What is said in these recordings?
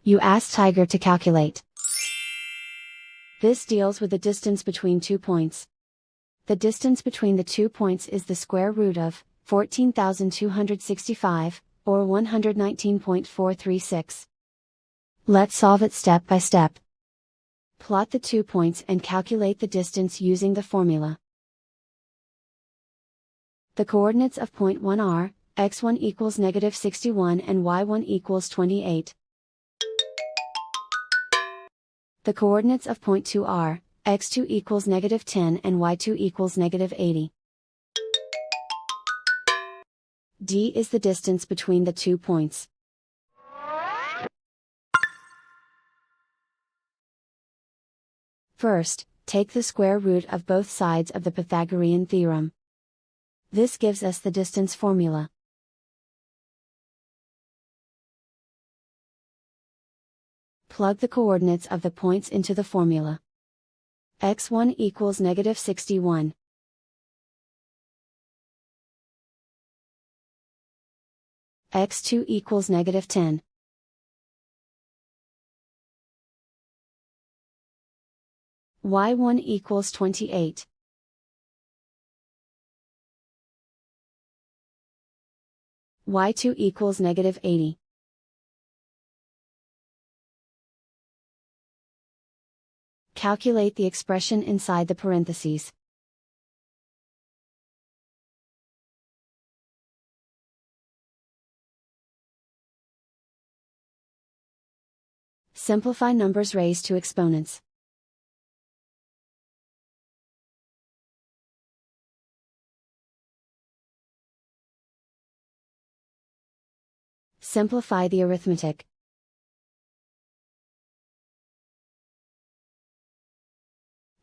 You ask Tiger to calculate. This deals with the distance between 2 points. The distance between the 2 points is the square root of 14,265, or 119.436. Let's solve it step by step. Plot the 2 points and calculate the distance using the formula. The coordinates of point 1 are, x1 equals negative 61 and y1 equals 28. The coordinates of point 2 are, x2 equals negative 10 and y2 equals negative 80. D is the distance between the 2 points. First, take the square root of both sides of the Pythagorean theorem. This gives us the distance formula. Plug the coordinates of the points into the formula. x1 equals negative 61. x2 equals negative 10. y1 equals 28. y2 equals negative 80. Calculate the expression inside the parentheses. Simplify numbers raised to exponents. Simplify the arithmetic.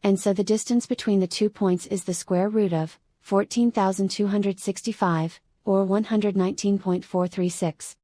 And so the distance between the 2 points is the square root of 14,265, or 119.436.